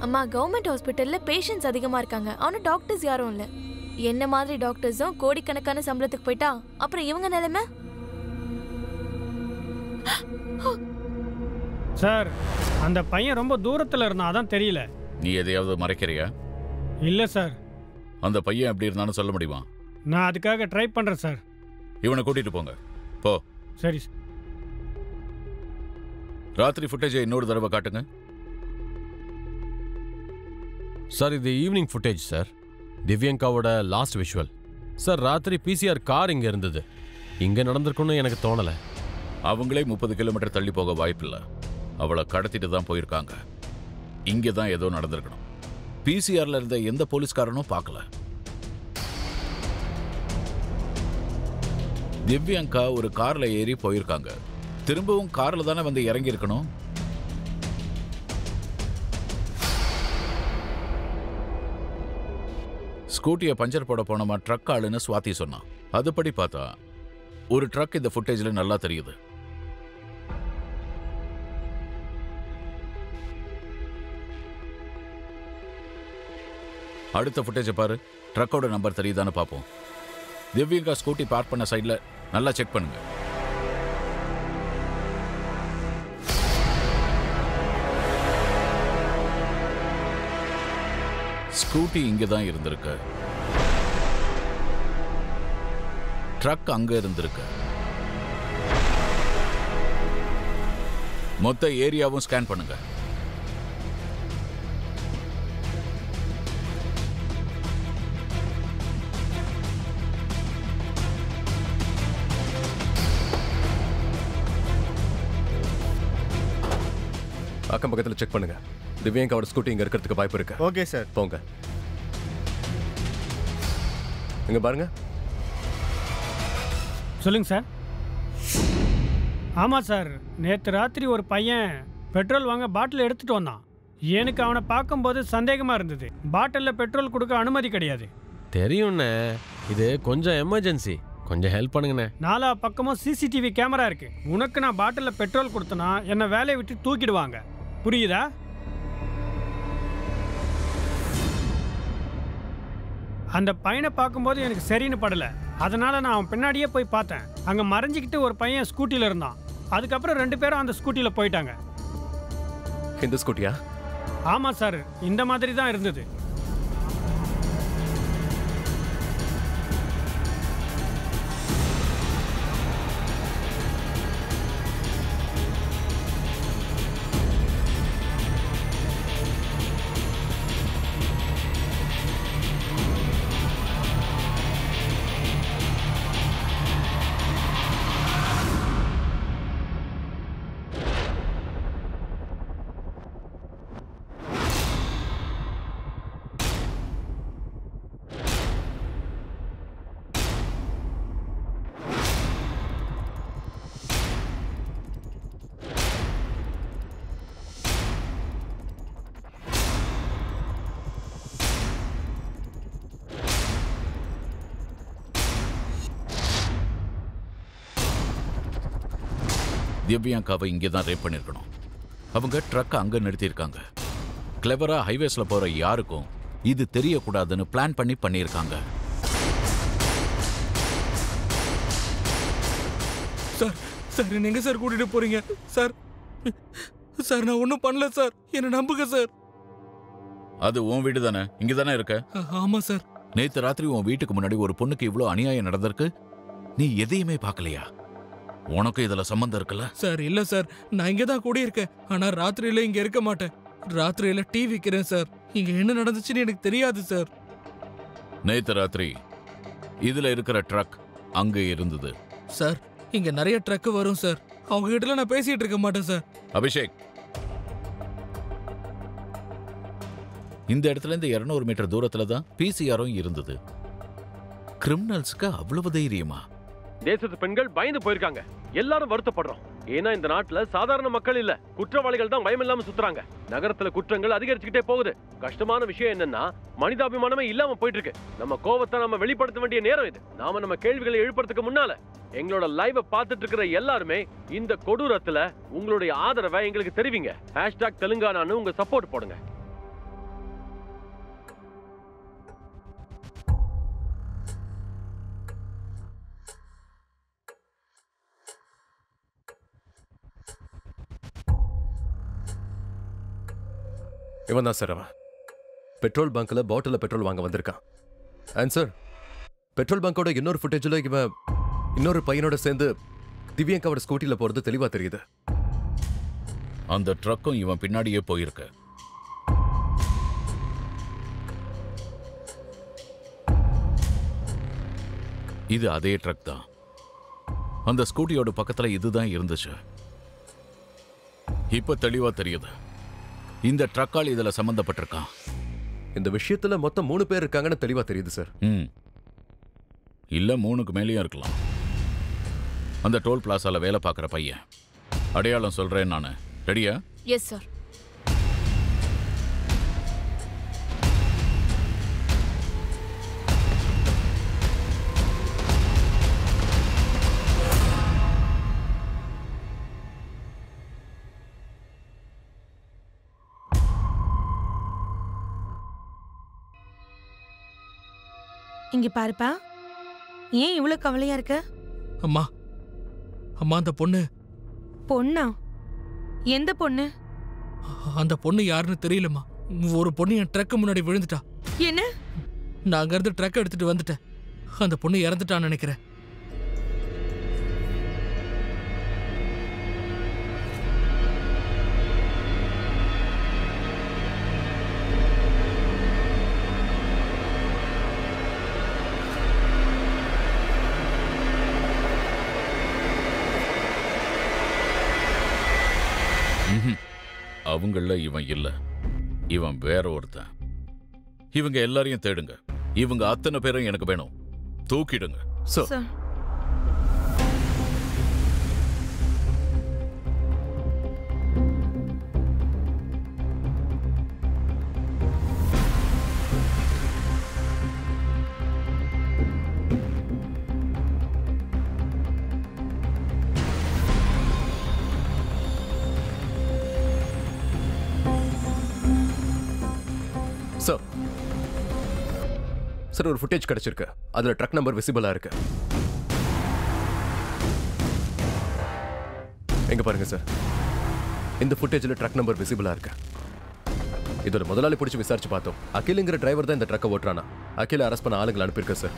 அம்மா, கவர்மெண்ட் ஹாஸ்பிட்டல்ல பேஷண்ட்ஸ் அதிகமா இருக்காங்க. ஆனா டாக்டர்ஸ் யாரும் இல்ல. என்ன மாதிரி டாக்டர்ஸும் கோடிக்கணக்கான சம்பளத்துக்கு போயிட்டா அப்புறம் இவங்க நிலைமை? சார், அந்த பையன் ரொம்ப தூரத்தில் இருந்தான், அதான் தெரியல. நீ எதையாவது மறைக்கிறியா? இல்லை சார். அந்த பையன் எப்படி இருந்தான்னு சொல்ல முடியுமா? நான் அதுக்காக ட்ரை பண்ணுறேன் சார். இவனை கூட்டிட்டு போங்க. போ. சரி சார். ராத்திரி ஃபுட்டேஜை இன்னொரு தடவை காட்டுங்க. சார், இது ஈவினிங் ஃபுட்டேஜ் சார். திவ்யங்காவோட லாஸ்ட் விஷுவல். சார், ராத்திரி பிசிஆர் கார் இங்கே இருந்தது. இங்கே நடந்திருக்குன்னு எனக்கு தோணலை. அவங்களே 30 கிலோமீட்டர் தள்ளி போக வாய்ப்பில்லை. அவளை கடத்திட்டு தான் போயிருக்காங்க. இங்கே தான் ஏதோ நடந்திருக்கணும். பிசிஆர்ல இருந்த எந்த போலீஸ்காரனும் பார்க்கல. திவ்யங்கா ஒரு கார்ல ஏறி போயிருக்காங்க. திரும்பவும் கார்ல தானே வந்து இறங்கி இருக்கணும். ஸ்கூட்டியை பஞ்சர் போட போனமா ட்ரக் ஆளுன்னு ஸ்வாதி சொன்னான். அதுபடி பார்த்தா ஒரு ட்ரக் இந்த ஃபுட்டேஜ்ல நல்லா தெரியுது. அடுத்த ஃபுட்டேஜை பாரு. ட்ரக்கோட நம்பர் தெரியுதான்னு பார்ப்போம். திவ்யங்கா ஸ்கூட்டி பார்க் பண்ண சைடில் நல்லா செக் பண்ணுங்க. ஸ்கூட்டி இங்கே தான் இருந்திருக்கு. ட்ரக் அங்க இருந்திருக்கு. மொத்த ஏரியாவும் ஸ்கேன் பண்ணுங்க. அக்கம் பக்கத்தில் செக் பண்ணுங்க. திவ்யங்காவோட ஸ்கூட்டி இங்க இருக்கிறதுக்கு வாய்ப்பு இருக்கு. Okay sir. போங்க. இங்க பாருங்க. சொல்லுங்க சார். ஆமாம் சார், நேற்று ராத்திரி ஒரு பையன் பெட்ரோல் வாங்க பாட்டில் எடுத்துட்டு வந்தான். எனக்கு அவனை பார்க்கும்போது சந்தேகமாக இருந்தது. பாட்டிலில் பெட்ரோல் கொடுக்க அனுமதி கிடையாது. தெரியும்ண்ணே, இது கொஞ்சம் எமர்ஜென்சி. கொஞ்சம் ஹெல்ப் பண்ணுங்கண்ணே. 4 பக்கமும் சிசிடிவி கேமரா இருக்கு. உனக்கு நான் பாட்டிலில் பெட்ரோல் கொடுத்தனா என்னை வேலையை விட்டு தூக்கிடுவாங்க. புரியுதா? அந்த பையனை பார்க்கும்போது எனக்கு சரின்னு படலை. அதனால நான் அவன் பின்னாடியே போய் பார்த்தேன். அங்கே மறைஞ்சிக்கிட்டு ஒரு பையன் ஸ்கூட்டியில் இருந்தான். அதுக்கப்புறம் 2 பேரும் அந்த ஸ்கூட்டியில் போயிட்டாங்க. இந்த ஸ்கூட்டியா? ஆமாம் சார், இந்த மாதிரி தான் இருந்தது. திவ்யாங்காவை இங்கே தான் ரேப் பண்ணியிருக்கணும். அவங்க ட்ரக்கை அங்கே நிறுத்தியிருக்காங்க. கிளவரா ஹைவேஸில் போகிற யாருக்கும் இது தெரியக்கூடாதுன்னு பிளான் பண்ணியிருக்காங்க. சார் சார் என்ன எங்க சார் கூட்டிட்டு போறீங்க? சார் சார் நான் ஒன்றும் பண்ணல சார், என்ன நம்புங்க சார். அது உன் வீடு தானே, இங்கே தானே இருக்க? ஆமா சார். நேற்று ராத்திரி உன் வீட்டுக்கு முன்னாடி ஒரு பொண்ணுக்கு இவ்வளோ அநியாயம் நடந்திருக்கு, நீ எதையுமே பார்க்கலையா? உனக்கு இதுல சம்பந்தம் இருக்குல்ல? சார் இல்ல சார், நான் இங்க தான் கூடியிருக்கேன். ஆனா ராத்திரியில இங்க இருக்க மாட்டேன். ராத்திரியில டீ விற்கிறேன் சார். இங்க என்ன நடந்துச்சுன்னு எனக்கு தெரியாது சார். நேத்து ராத்திரி இதுல இருக்கிற ட்ரக் அங்க இருந்தது. சார் இங்க நிறைய ட்ரக் வரும் சார், அவங்க கிட்ட நான் பேசிட்டு இருக்க மாட்டேன் சார். அபிஷேக், இந்த இடத்துல இருந்து 200 மீட்டர் தூரத்துல தான் பிசிஆரும் இருந்தது. கிரிமினல்ஸ்க்கு அவ்வளவு தைரியமா? தேசத்து பெண்கள் பயந்து போயிருக்காங்க. எல்லாரும் வருத்தப்படுறோம். ஏன்னா இந்த நாட்டுல சாதாரண மக்கள் இல்ல, குற்றவாளிகள் தான் பயம் இல்லாம சுத்துறாங்க. நகரத்துல குற்றங்கள் அதிகரிச்சுக்கிட்டே போகுது. கஷ்டமான விஷயம் என்னன்னா மனிதாபிமானமே இல்லாம போயிட்டு இருக்கு. நம்ம கோவத்தை நம்ம வெளிப்படுத்த வேண்டிய நேரம் இது. நாம நம்ம கேள்விகளை எழுப்புறதுக்கு முன்னால எங்களோட லைவ பார்த்துட்டு இருக்கிற எல்லாருமே இந்த கொடூரத்துல உங்களுடைய ஆதரவை எங்களுக்கு தெரிவிங்க. #தெலுங்கானான்னு உங்க சப்போர்ட் போடுங்க. இவன் தான் சார் அவன். பெட்ரோல் பங்க்ல பாட்டில் பெட்ரோல் வாங்க வந்திருக்கான். அண்ட் சார், பெட்ரோல் பங்கோட இன்னொரு ஃபுட்டேஜில் இவன் இன்னொரு பையனோட சேர்ந்து திவ்யாங்காவோட ஸ்கூட்டியில் போகிறது தெளிவாக தெரியுது. அந்த ட்ரக்கும் இவன் பின்னாடியே போயிருக்கு. இது அதே ட்ரக் தான். அந்த ஸ்கூட்டியோட பக்கத்துல இதுதான் இருந்துச்சு. இப்ப தெளிவா தெரியுது, இந்த ட்ரக்கால் இதுல சம்பந்தப்பட்டிருக்கான். இந்த விஷயத்துல மொத்தம் 3 பேர் இருக்காங்கன்னு தெளிவா தெரியுது சார். இல்ல 3க்கு மேலேயும் இருக்கலாம். அந்த டோல் பிளாசால வேலை பார்க்குற பையன். அடையாளம் சொல்றேன் நானு. ரெடியா? Yes sir. இங்க பாருப்பா, ஏன் இவ்வளவு கவலையா இருக்க? அம்மா அம்மா அந்த பொண்ணு. பொண்ணா? எந்த பொண்ணு? அந்த பொண்ணு யாருன்னு தெரியலம்மா. ஒரு பொண்ணு என் ட்ரக்கு முன்னாடி விழுந்துட்டா. என்ன? நான் அங்கிருந்து ட்ரக் எடுத்துட்டு வந்துட்டேன். அந்த பொண்ணு இறந்துட்டான்னு நினைக்கிறேன். அவங்கள இவன் இல்ல, இவன் வேற ஒருத்தன். இவங்க எல்லாரையும் தேடுங்க. இவங்க அத்தனை பேரும் எனக்கு வேணும். தூக்கிடுங்க. சார். சார் சார் ஒரு ஃபுட்டேஜ் கிடைச்சிருக்கு. அதுல ட்ரக் நம்பர் விசிபிளா இருக்கு. எங்க பாருங்க சார், இந்த ஃபுட்டேஜில் ட்ரக் நம்பர் விசிபிளா இருக்கு. இதோட முதலாளி பிடிச்சி விசாரிச்சு பார்த்தோம். அகிலுங்கிற டிரைவர் தான் இந்த ட்ரக்கை ஓட்டுறானா. அகில அரெஸ்ட் பண்ண ஆளுங்களை அனுப்பியிருக்கேன் சார்.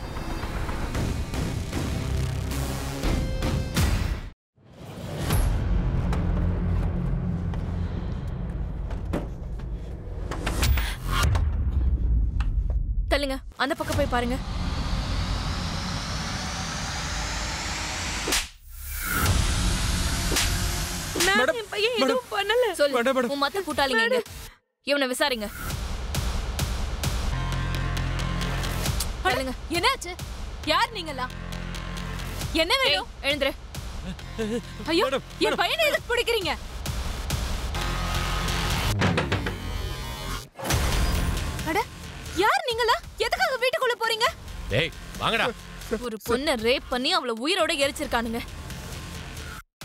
தள்ளுங்க, அந்த பக்கம் போய் பாருங்க. மேடம் என் பையன் எதுவும் பண்ணல. சொல்லு, உன் மத்த கூட்டாளிங்க எங்க? இவனை விசாரிங்க. தள்ளுங்க. என்னாச்சு? யார் நீங்களா? என்ன வேணும்? எழுந்துரு. ஐயோ, என் பையனை எதுக்கு பிடிக்கிறீங்க? அட, யார் நீங்களா? எதுக்காக வீட்டுக்குள்ள போறீங்க? டேய் வாங்கடா. ஒரு பொண்ணை ரேப் பண்ணி அவளை உயிரோட எரிச்சிருக்கானுங்க.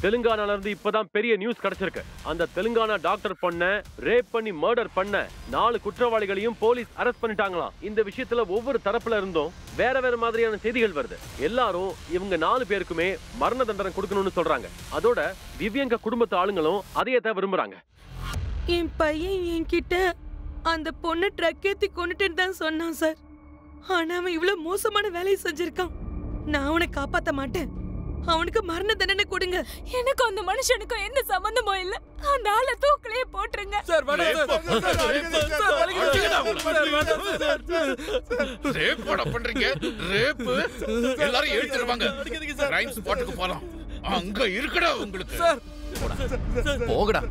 தெலுங்கானால இருந்து இப்பதான் பெரிய நியூஸ் கிடைச்சிருக்கு. அந்த தெலுங்கானா டாக்டர் பொண்ண ரேப் பண்ணி மர்டர் பண்ண 4 குற்றவாளிகளையும் போலீஸ் அரெஸ்ட் பண்ணிட்டாங்களாம். இந்த விஷயத்துல ஒவ்வொரு தரப்புல இருந்தும் வேற வேற மாதிரியான செய்திகள் வருது. எல்லாரும் இவங்க 4 பேருக்குமே மரண தண்டனை கொடுக்கணும்னு சொல்றாங்க. அதோட திவ்யங்கா குடும்பத்து ஆளுங்களும் அதையே தான் விரும்புறாங்க. என் பையன் என்கிட்ட அந்த பொண்ணு ட்ரக் ஏத்தி கொண்டுட்டேன்னு தான் சொன்னான் சார். ஆனா அவன் இவ்வளவு மோசமான வேலையை செஞ்சிருக்கான். நான் அவனை காப்பாத்த மாட்டேன். அவனுக்கு மரண தண்டனை கொடுங்க. எனக்கும் அந்த மனுஷனுக்கும் எந்த சம்பந்தமும் இல்ல. அந்த ஆளை தூக்கிலே போட்டுருங்க. சார் ரேப் பண்றீங்க? ரேப் எல்லாரும் எழுதிடுவாங்க. கிரைம் ஸ்பாட்டுக்கு போலாம். அங்க இருக்கடா உங்களுக்கு. போகடா.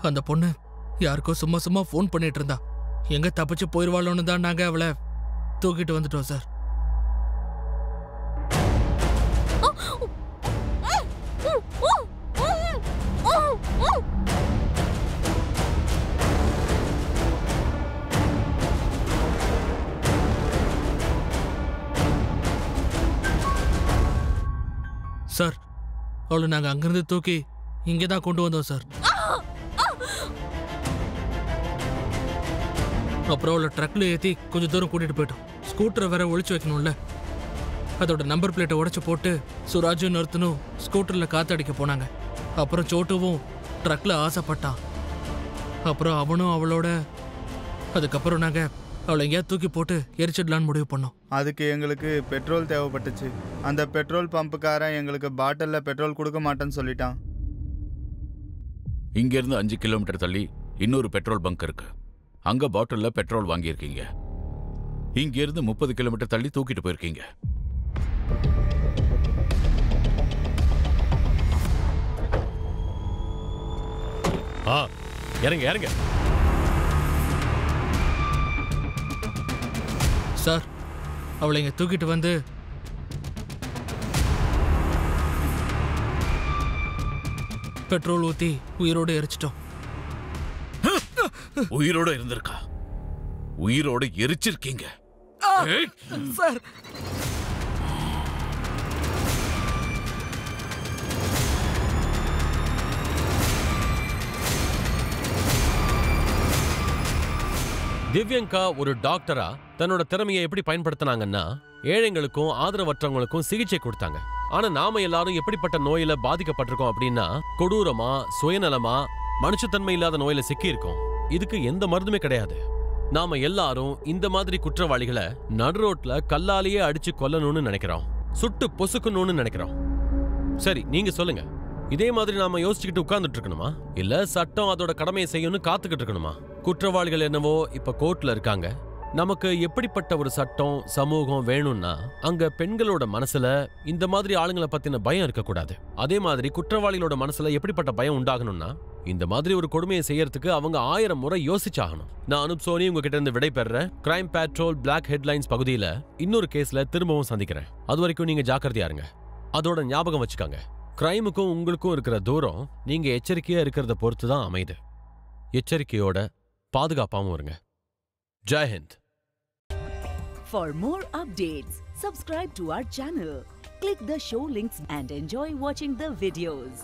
அந்த பொண்ணு யாருக்கோ சும்மா சும்மா ஃபோன் பண்ணிட்டு இருந்தா. எங்க தப்பிச்சு போயிருவாளோன்னு தான் நாங்க அவளை தூக்கிட்டு வந்துட்டோம் சார். சார், அவளை நாங்க அங்கிருந்து தூக்கி இங்கதான் கொண்டு வந்தோம் சார். அப்புறம் அவளை ட்ரக்ல ஏற்றி கொஞ்சம் தூரம் கூட்டிட்டு போயிட்டோம். ஸ்கூட்டரை வேற ஒழிச்சு வைக்கணும்ல. அதோட நம்பர் பிளேட்டை உடைச்சு போட்டு சுராஜும் நிறுத்தணும் ஸ்கூட்டரில் காத்தடிக்க போனாங்க. அப்புறம் சோட்டுவும் ட்ரக்ல ஆசைப்பட்டான். அப்புறம் அவனும் அவளோட. அதுக்கப்புறம் நாங்கள் அவளை எங்கேயா தூக்கி போட்டு எரிச்சிடலான்னு முடிவு பண்ணோம். அதுக்கு எங்களுக்கு பெட்ரோல் தேவைப்பட்டுச்சு. அந்த பெட்ரோல் பம்புக்காரன் எங்களுக்கு பாட்டிலில் பெட்ரோல் கொடுக்க மாட்டேன்னு சொல்லிட்டான். இங்கிருந்து 5 கிலோமீட்டர் தள்ளி இன்னொரு பெட்ரோல் பங்க் இருக்கு. அங்க பாட்டில்ல பெட்ரோல் வாங்கியிருக்கீங்க. இங்கிருந்து 30 கிலோமீட்டர் தள்ளி தூக்கிட்டு போயிருக்கீங்க. இறங்க இறங்க. சார், அவளை இங்க தூக்கிட்டு வந்து பெட்ரோல் ஊத்தி உயிரோடு எரிச்சிட்டோம். உயிரோட இருந்திருக்கா? உயிரோட எரிச்சிருக்கீங்க சார். திவ்யங்கா ஒரு டாக்டரா தன்னோட திறமையை எப்படி பயன்படுத்தினாங்கன்னா, ஏழைங்களுக்கும் ஆதரவற்றவங்களுக்கும் சிகிச்சை கொடுத்தாங்க. ஆனா நாம எல்லாரும் எப்படிப்பட்ட நோயில பாதிக்கப்பட்டிருக்கோம் அப்படின்னா, கொடூரமா, சுயநலமா, மனுஷத்தன்மை இல்லாத நோயில சிக்கி இருக்கோம். இதுக்கு எந்த மருந்துமே கிடையாது. நாம எல்லாரும் இந்த மாதிரி குற்றவாளிகளை நடுரோட்ல கல்லாலேயே அடிச்சு கொல்லணும்னு நினைக்கிறோம். சுட்டு பொசுக்கணும்னு நினைக்கிறோம். சரி, நீங்க சொல்லுங்க. இதே மாதிரி நாம யோசிச்சுக்கிட்டு உட்கார்ந்துட்டு இருக்கணுமா, இல்ல சட்டம் அதோட கடமையை செய்யணும்னு காத்துக்கிட்டு இருக்கணுமா? குற்றவாளிகள் என்னவோ இப்ப கோர்ட்ல இருக்காங்க. நமக்கு எப்படிப்பட்ட ஒரு சட்டம் சமூகம் வேணும்னா, அங்க பெண்களோட மனசுல இந்த மாதிரி ஆளுங்களை பத்தின பயம் இருக்கக்கூடாது. அதே மாதிரி குற்றவாளிகளோட மனசுல எப்படிப்பட்ட பயம் உண்டாகணும்னா, இந்த மாதிரி ஒரு கொடுமையை செய்யறதுக்கு அவங்க 1000 முறை யோசிச்சாகணும். நான் அனுப் சோனி உங்ககிட்ட இருந்து விடை பெறேன். கிரைம் பேட்ரோல் பிளாக் ஹெட்லைன்ஸ் பகுதியில இன்னொரு கேஸ்ல திரும்பவும் சந்திக்கிறேன். அது வரைக்கும் நீங்க ஜாக்கிரதையா இருங்க. அதோட ஞாபகம் வச்சுக்காங்க, கிரைமுக்கும் உங்களுக்கும் இருக்கிற தூரம் நீங்க எச்சரிக்கையா இருக்கிறத பொறுத்து தான் அமையுது. எச்சரிக்கையோட பாதுகாப்பாகவும் இருங்க. Jai Hind. For more updates, subscribe to our channel, click the show links and enjoy watching the videos.